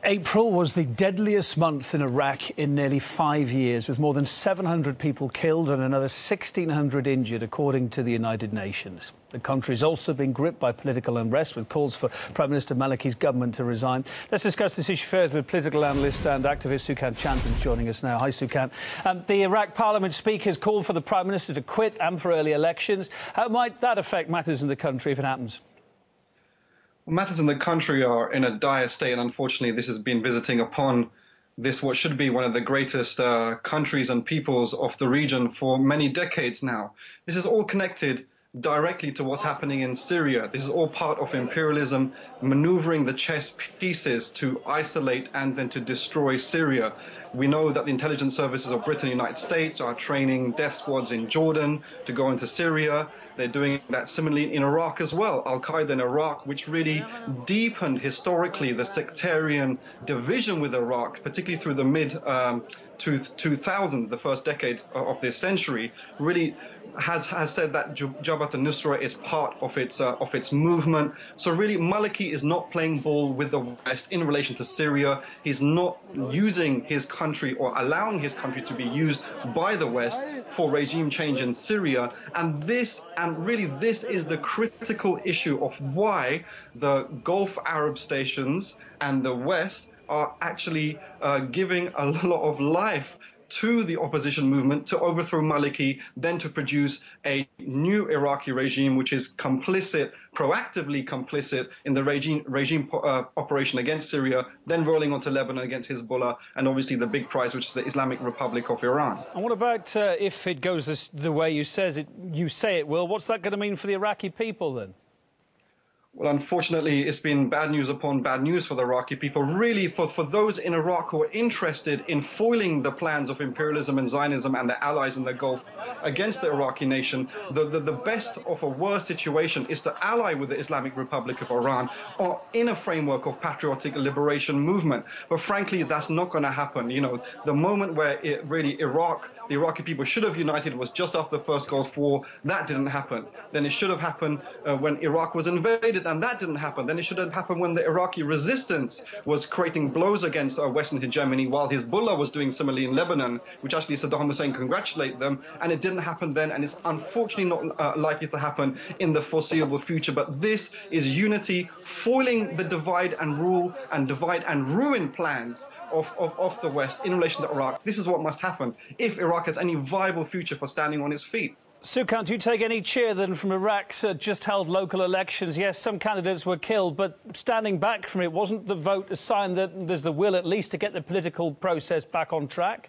April was the deadliest month in Iraq in nearly 5 years, with more than 700 people killed and another 1,600 injured, according to the United Nations. The country's also been gripped by political unrest, with calls for Prime Minister Maliki's government to resign. Let's discuss this issue further with political analyst and activist Sukan Chanton's joining us now. Hi, Sukan. The Iraq Parliament Speaker has called for the Prime Minister to quit and for early elections. How might that affect matters in the country if it happens? Matters in the country are in a dire state, and unfortunately this has been visiting upon this what should be one of the greatest countries and peoples of the region for many decades now. This is all connected directly to what's happening in Syria. This is all part of imperialism, maneuvering the chess pieces to isolate and then to destroy Syria. We know that the intelligence services of Britain and the United States are training death squads in Jordan to go into Syria. They're doing that similarly in Iraq as well. Al-Qaeda in Iraq, which really deepened historically the sectarian division with Iraq, particularly through the mid-2000s, the first decade of this century, really has said that Jabhat al-Nusra is part of its movement. So really Maliki is not playing ball with the West in relation to Syria. He's not using his country or allowing his country to be used by the West for regime change in Syria. And this is the critical issue of why the Gulf Arab stations and the West are actually giving a lot of life to the opposition movement to overthrow Maliki, then to produce a new Iraqi regime which is complicit, proactively complicit in the regime operation against Syria, then rolling onto Lebanon against Hezbollah, and obviously the big prize, which is the Islamic Republic of Iran. And what about if it goes the way you say it will? What's that going to mean for the Iraqi people then? Well, unfortunately, it's been bad news upon bad news for the Iraqi people. Really, for those in Iraq who are interested in foiling the plans of imperialism and Zionism and their allies in the Gulf against the Iraqi nation, the best of a worse situation is to ally with the Islamic Republic of Iran or in a framework of patriotic liberation movement. But frankly, that's not going to happen. You know, the moment where the Iraqi people should have united was just after the first Gulf War. That didn't happen. Then it should have happened when Iraq was invaded, and that didn't happen. Then it should have happened when the Iraqi resistance was creating blows against Western hegemony, while Hezbollah was doing similarly in Lebanon, which actually Saddam Hussein congratulated them, and it didn't happen then, and it's unfortunately not likely to happen in the foreseeable future. But this is unity, foiling the divide and rule and divide and ruin plans of the West in relation to Iraq. This is what must happen if Iraq has any viable future for standing on its feet. Sukan, do you take any cheer then from Iraq's just held local elections? Yes, some candidates were killed, but standing back from it, wasn't the vote a sign that there's the will at least to get the political process back on track?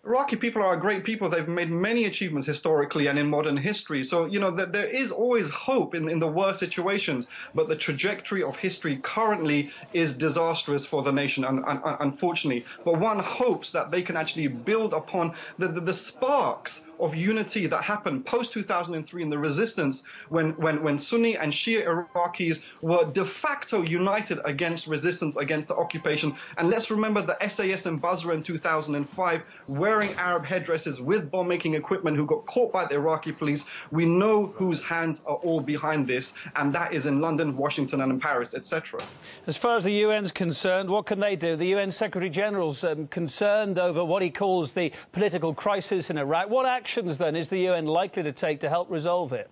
Iraqi people are great people. They've made many achievements historically and in modern history. So, you know, there is always hope in the worst situations. But the trajectory of history currently is disastrous for the nation, unfortunately. But one hopes that they can actually build upon the sparks of unity that happened post-2003 in the resistance when Sunni and Shia Iraqis were de facto united against resistance against the occupation. And let's remember the SAS in Basra in 2005, wearing Arab headdresses with bomb-making equipment, who got caught by the Iraqi police. We know whose hands are all behind this, and that is in London, Washington and in Paris, etc. As far as the UN's concerned, what can they do? The UN Secretary-General's concerned over what he calls the political crisis in Iraq. What actions, then, is the UN likely to take to help resolve it?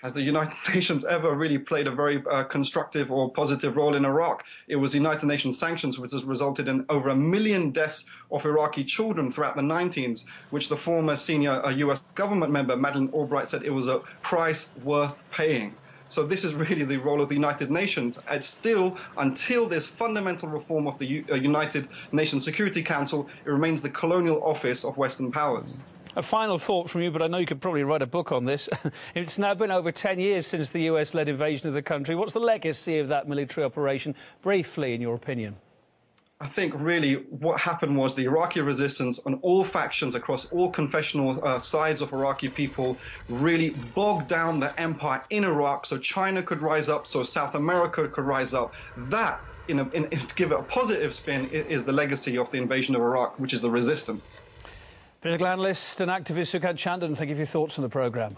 Has the United Nations ever really played a very constructive or positive role in Iraq? It was the United Nations sanctions which has resulted in over 1 million deaths of Iraqi children throughout the 1990s, which the former senior US government member, Madeleine Albright, said it was a price worth paying. So this is really the role of the United Nations. And still, until there's fundamental reform of the United Nations Security Council, it remains the colonial office of Western powers. A final thought from you, but I know you could probably write a book on this. It's now been over 10 years since the US-led invasion of the country. What's the legacy of that military operation, briefly, in your opinion? I think really what happened was the Iraqi resistance on all factions across all confessional sides of Iraqi people really bogged down the empire in Iraq so China could rise up, so South America could rise up. That, to give it a positive spin, is the legacy of the invasion of Iraq, which is the resistance. Political analyst and activist Sukan Chanton, thank you for your thoughts on the programme.